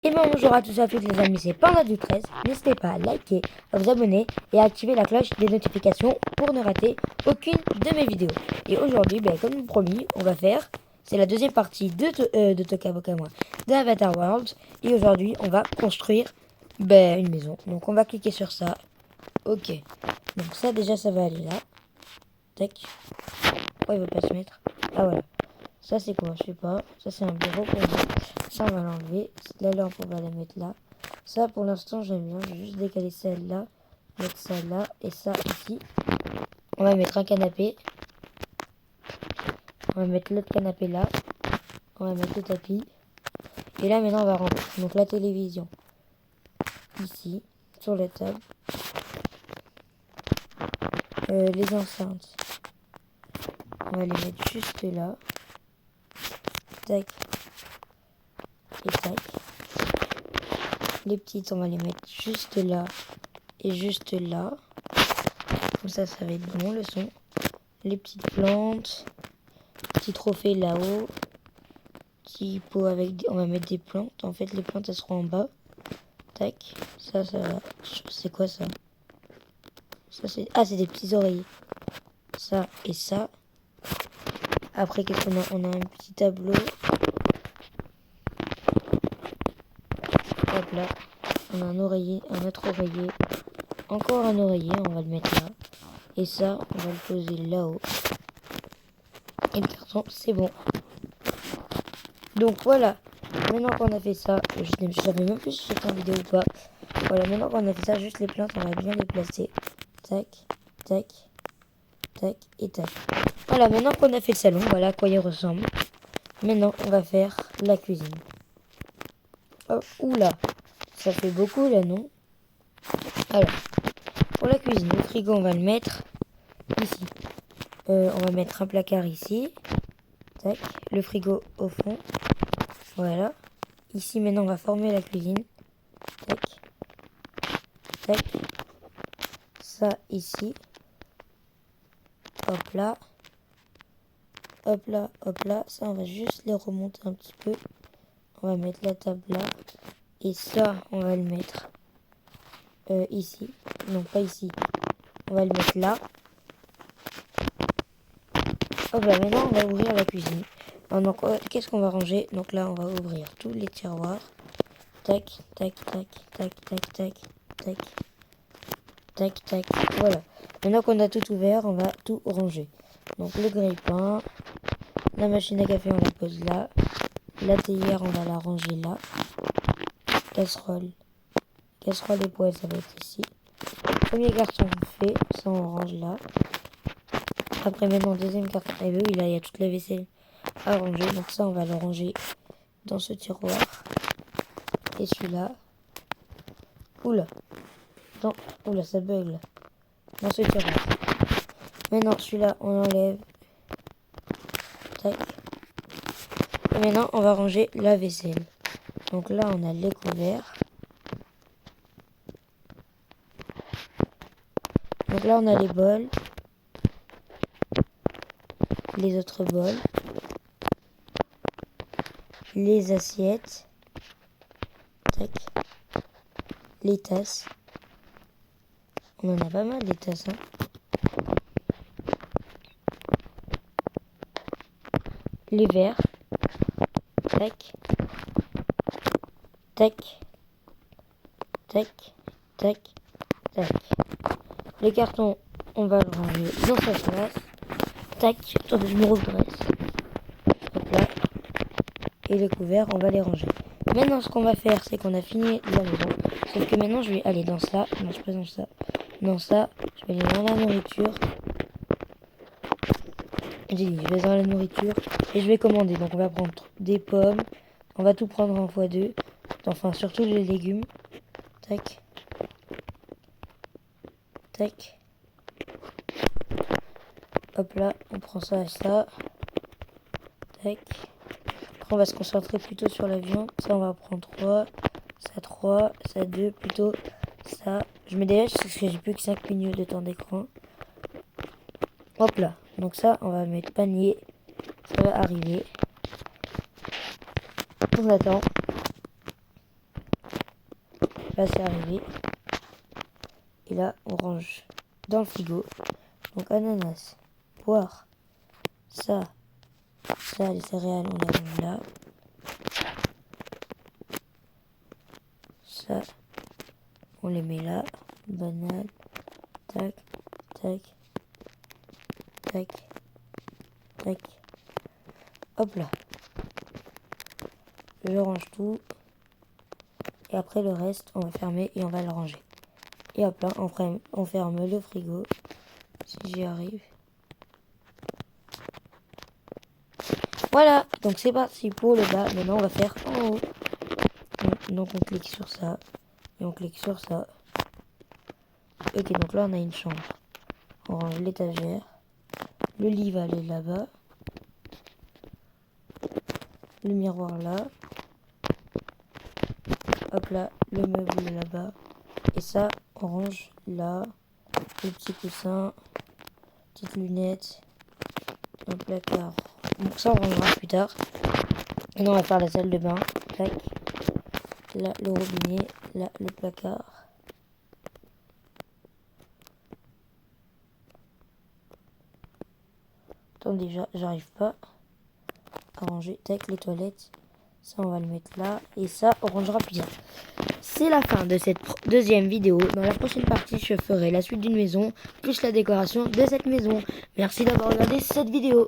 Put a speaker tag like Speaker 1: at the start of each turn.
Speaker 1: Et bonjour à tous et à toutes les amis, c'est Panda13. N'hésitez pas à liker, à vous abonner et à activer la cloche des notifications pour ne rater aucune de mes vidéos. Et aujourd'hui, comme promis, on va faire, c'est la deuxième partie de Tokaboka moi, d'Avatar World. Et aujourd'hui, on va construire une maison. Donc on va cliquer sur ça. Ok. Donc ça déjà, ça va aller là. Tac. Pourquoi il veut pas se mettre? Ah voilà. Ça c'est quoi? Je sais pas. Ça c'est un bureau pour moi. Ça on va l'enlever. La lampe on va la mettre là. Ça pour l'instant j'aime bien. Je vais juste décaler celle-là. Mettre ça là. Et ça ici. On va mettre un canapé. On va mettre l'autre canapé là. On va mettre le tapis. Et là maintenant on va rentrer. Donc la télévision. Ici. Sur la table. Les enceintes. On va les mettre juste là. Tac. Et tac. Les petites, on va les mettre juste là et juste là. Comme ça va être bon le son. Les petites plantes. Petit trophée là-haut. Petit pot avec... On va mettre des plantes. En fait, les plantes, elles seront en bas. Tac. Ça va... C'est quoi ça? Ça, c'est... Ah, c'est des petits oreillers. Ça et ça. Après, qu'est-ce qu'on a? On a un petit tableau. Hop là. On a un oreiller, un autre oreiller. Encore un oreiller, on va le mettre là. Et ça, on va le poser là-haut. Et le carton, c'est bon. Donc voilà. Maintenant qu'on a fait ça, je savais même plus si j'étais en vidéo ou pas. Voilà, maintenant qu'on a fait ça, juste les plantes, on va bien les placer. Tac, tac, tac et tac. Voilà, maintenant qu'on a fait le salon, voilà à quoi il ressemble. Maintenant, on va faire la cuisine. Oh, oula, ça fait beaucoup là, non? Alors, pour la cuisine, le frigo, on va le mettre ici. On va mettre un placard ici. Tac, le frigo au fond. Voilà. Ici, maintenant, on va former la cuisine. Tac. Tac. Ça, ici. Hop là. Hop là, hop là. Ça, on va juste les remonter un petit peu. On va mettre la table là. Et ça, on va le mettre ici. Non, pas ici. On va le mettre là. Hop là, maintenant, on va ouvrir la cuisine. Donc, qu'est-ce qu'on va ranger? Donc là, on va ouvrir tous les tiroirs. Tac, tac, tac, tac, tac, tac, tac. Tac, tac. Voilà. Maintenant qu'on a tout ouvert, on va tout ranger. Donc le grille-pain, la machine à café, on la pose là. La théière, on va la ranger là. Casserole. Casserole et poêle, ça va être ici. Premier carton fait, ça on range là. Après maintenant, deuxième carton. Et oui, là, il y a toute la vaisselle à ranger. Donc ça, on va le ranger dans ce tiroir. Et celui-là. Oula. Non, oula, ça bug là. Dans ce tiroir. Maintenant, celui-là, on enlève. Tac. Et maintenant, on va ranger la vaisselle. Donc là, on a les couverts. Donc là, on a les bols. Les autres bols. Les assiettes. Tac. Les tasses. On en a pas mal, des tasses, hein. Les verres. Tac. Tac. Tac. Tac. Tac. Les cartons, on va le ranger dans sa place. Tac. Attendez, je me redresse. Hop là. Et les couverts, on va les ranger. Maintenant, ce qu'on va faire, c'est qu'on a fini la maison. Sauf que maintenant, je vais aller dans ça. Non, je présente ça. Dans ça, je vais aller dans la nourriture. J'ai dit, je vais dans la nourriture. Et je vais commander. Donc, on va prendre des pommes. On va tout prendre en x2. Enfin, surtout les légumes. Tac. Tac. Hop là, on prend ça et ça. Tac. Après, on va se concentrer plutôt sur la viande. Ça, on va prendre 3, ça 2, plutôt ça. Je mets des H parce que j'ai plus que 5 minutes de temps d'écran. Hop là. Donc ça, on va mettre panier. Ça va arriver. On attend. Là, c'est arrivé. Et là, on range dans le frigo. Donc, ananas, poire, ça, les céréales, on les range là. Ça, on les met là. Banane, tac, tac, tac, tac. Hop là. Je range tout. Et après le reste, on va fermer et on va le ranger. Et hop là, on ferme le frigo. Si j'y arrive. Voilà, donc c'est parti pour le bas. Maintenant, on va faire en haut. Donc on clique sur ça. Et on clique sur ça. Ok, donc là, on a une chambre. On range l'étagère. Le lit va aller là-bas. Le miroir là. Hop là, le meuble là-bas. Et ça, on range là. Le petit coussin. Petite lunette. Dans le placard. Bon, ça, on rangera plus tard. Maintenant, on va faire la salle de bain. Tac. Là, le robinet. Là, le placard. Attendez, j'arrive pas à ranger. Tac, les toilettes. Ça, on va le mettre là. Et ça, on rangera plus tard. C'est la fin de cette deuxième vidéo. Dans la prochaine partie, je ferai la suite d'une maison, plus la décoration de cette maison. Merci d'avoir regardé cette vidéo.